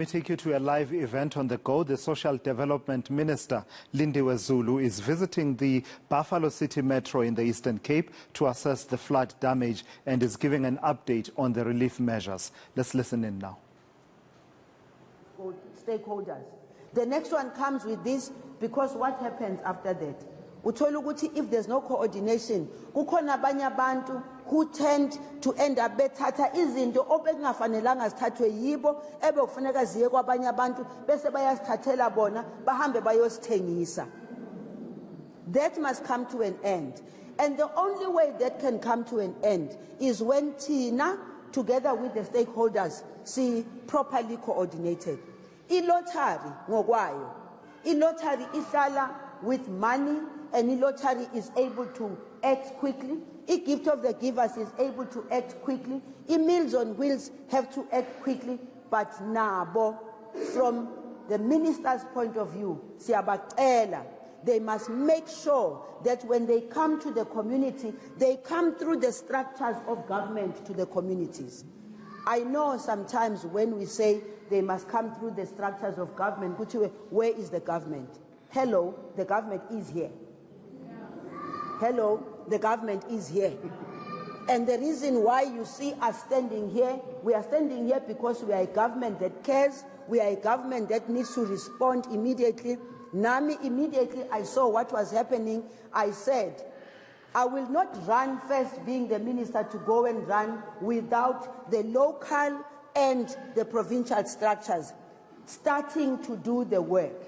We take you to a live event on the go. The Social Development Minister, Lindiwe Zulu, is visiting the Buffalo City Metro in the Eastern Cape to assess the flood damage and is giving an update on the relief measures. Let's listen in now. Stakeholders. The next one comes with this because what happens after that? Uthola ukuthi if there's no coordination, kukhona abanye abantu who tend to end up bethatha izinto obekungafanelanga zithathwe yibo ebekufuneka ziye kwabanye abantu bese bayasithathela bona bahambe bayosithengisa. That must come to an end. And the only way that can come to an end is when Tina, together with the stakeholders, see properly coordinated. I-lottery ngokwayo. I-lottery ihlala with money, and i-lottery is able to act quickly. I-gift of the givers is able to act quickly. I-Meals on Wheels have to act quickly. But nabo, from the minister's point of view, siyabacela, they must make sure that when they come to the community, they come through the structures of government to the communities. I know sometimes when we say they must come through the structures of government, where is the government? Hello, the government is here. Hello, the government is here. And the reason why you see us standing here, we are standing here because we are a government that cares, we are a government that needs to respond immediately. Nami, immediately I saw what was happening, I said, I will not run first being the minister to go and run without the local and the provincial structures starting to do the work.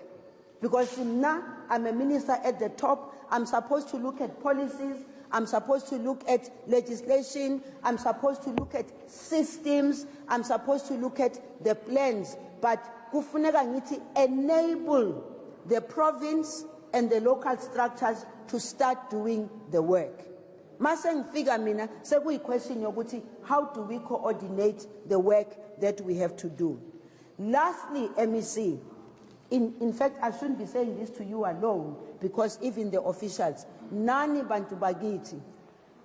Because now I'm a minister at the top, I'm supposed to look at policies, I'm supposed to look at legislation, I'm supposed to look at systems, I'm supposed to look at the plans. But kufuneka ngithi enable the province and the local structures to start doing the work. Mase ngifika mina sekuyi-question yokuthi how do we coordinate the work that we have to do? Lastly, MEC, in fact, I shouldn't be saying this to you alone, because even the officials, nani bantu bagiti,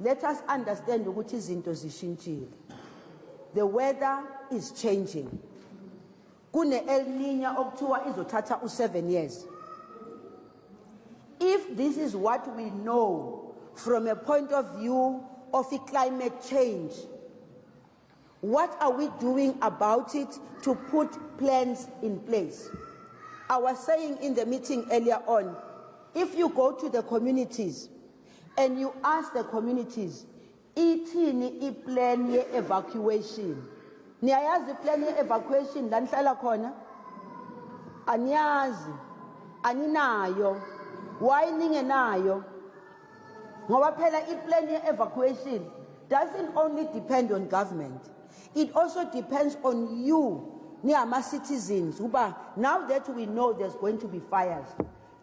let us understand ukuthi izinto zishintshile. The weather is changing. Kune El Niño okuthiwa izothatha u7 years. If this is what we know from a point of view of the climate change, what are we doing about it to put plans in place? I was saying in the meeting earlier on, if you go to the communities and you ask the communities, ithini i-plan ye-evacuation? Niyayazi plan ye-evacuation la nihlala khona? Aniyazi, aninayo. Why ningenayo? Ngoba phela i-plan ye-evacuation doesn't only depend on government. It also depends on you, niyama citizens. Now that we know there's going to be fires,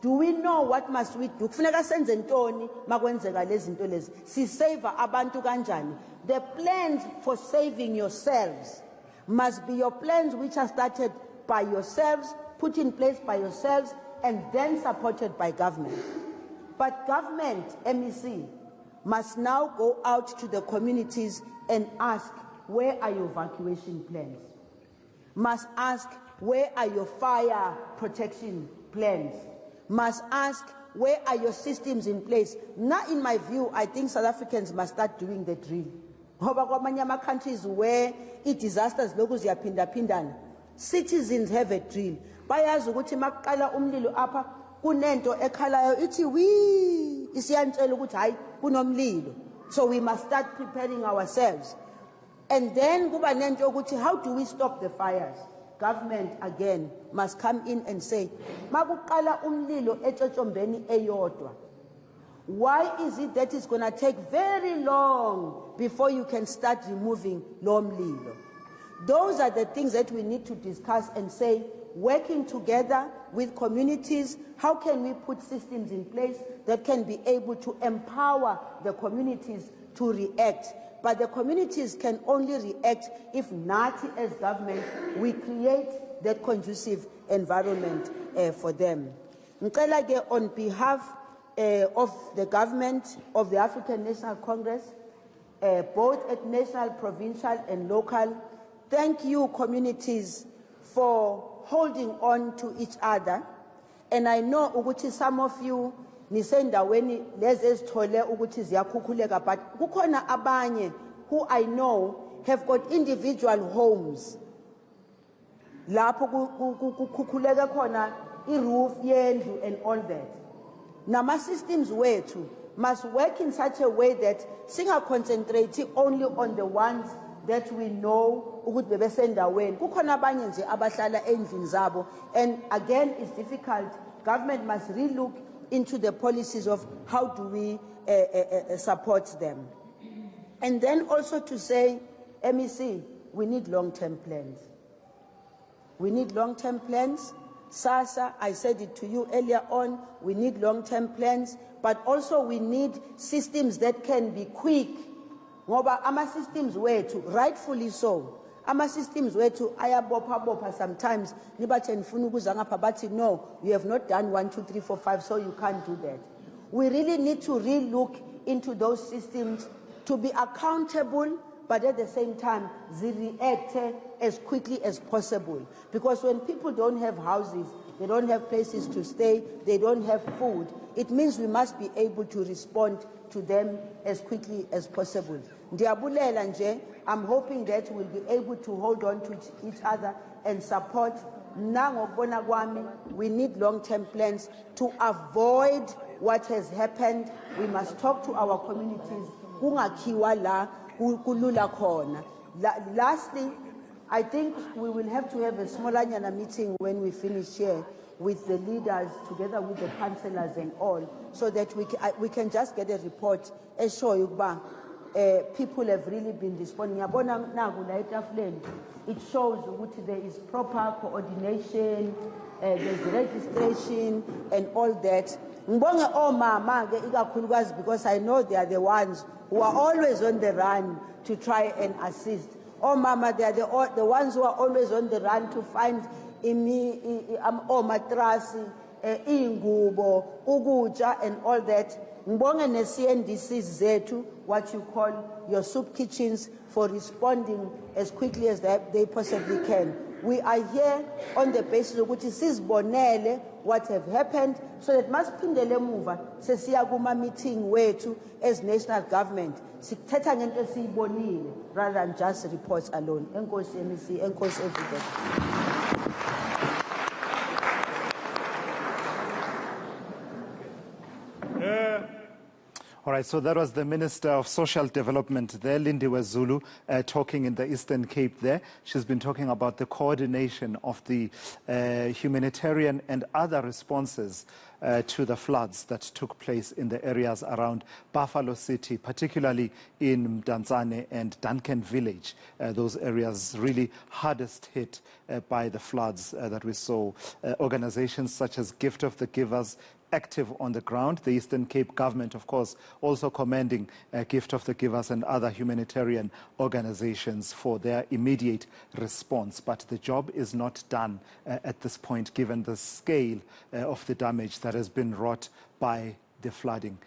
do we know what must we do? Kufuneka senze ntoni makwenzeka lezi zinto lezi. Si save abantu kanjani? The plans for saving yourselves must be your plans which are started by yourselves, put in place by yourselves, and then supported by government. But government, MEC, must now go out to the communities and ask, where are your evacuation plans? Must ask, where are your fire protection plans? Must ask, where are your systems in place? Now, in my view, I think South Africans must start doing the drill. Ngoba kwamanye countries where disasters lokhu ziyaphinda-phindana, citizens have a drill. Bayazi ukuthi makuqala umlilo apha kunento ekhalayo ithi wii isiyantshela ukuthi hayi kunomlilo. So we must start preparing ourselves. And then kuba nento ukuthi how do we stop the fires? Government again must come in and say makuqala umlilo eTshotshombeni eyodwa. Why is it that it's going to take very long before you can start removing lo mlilo? Those are the things that we need to discuss and say, working together with communities, how can we put systems in place that can be able to empower the communities to react? But the communities can only react if Nati as government, we create that conducive environment for them. Ngicela on behalf of the government of the African National Congress, both at national, provincial and local, thank you communities for holding on to each other. And I know ukuthi some of you nisendaweni lezi ezithole ukuthi ziyakhukhuleka, but kukhona abanye who I know have got individual homes. Lapho kukhukhuleka khona i-roof yendlu and all that. Nama systems wethu must work in such a way that singa-concentrate only on the ones that we know ukuthi bebesendaweni. Kukhona abanye nje abahlala endlini zabo, and again it's difficult. Government must relook into the policies of how do we support them. And then also to say, MEC, we need long-term plans. We need long-term plans. SASSA, I said it to you earlier on, we need long-term plans, but also we need systems that can be quick. Ngoba ama systems wethu, rightfully so, ama systems wethu ayabopha sometimes. Nibache nifuna ukuza ngapha bathi no, you have not done 1, 2, 3, 4, 5, so you can't do that. We really need to re-look into those systems to be accountable, but at the same time, they react as quickly as possible. Because when people don't have houses, they don't have places to stay, they don't have food, it means we must be able to respond to them as quickly as possible. Ndiyabulela nje, I'm hoping that we'll be able to hold on to each other and support. Nangokubona kwami, we need long-term plans to avoid what has happened. We must talk to our communities. Kungakhiwa la kulula khona. Lastly, I think we will have to have a smaller meeting when we finish here with the leaders, together with the councillors and all, so that we can just get a report as show you people have really been responding. It shows that there is proper coordination, there's registration and all that. Because I know they are the ones who are always on the run to try and assist. Oh mama, they are the ones who are always on the run to find matrasi, ingubo, uguja and all that. Mbonge ne CNDC zetu, what you call your soup kitchens, for responding as quickly as they possibly can. We are here on the basis of bonele what have happened, so that must pindele muva sesiya kuma meeting wetu as national government sithetha ngento esiyibonile rather than just reports alone. Enkosi MEC, enkosi everybody. All right, so that was the Minister of Social Development there, Lindiwe Zulu, talking in the Eastern Cape there. She's been talking about the coordination of the humanitarian and other responses to the floods that took place in the areas around Buffalo City, particularly in Mdantsane and Duncan Village. Those areas really hardest hit by the floods that we saw. Organizations such as Gift of the Givers, active on the ground. The Eastern Cape government, of course, also commending Gift of the Givers and other humanitarian organizations for their immediate response. But the job is not done at this point, given the scale of the damage that has been wrought by the flooding.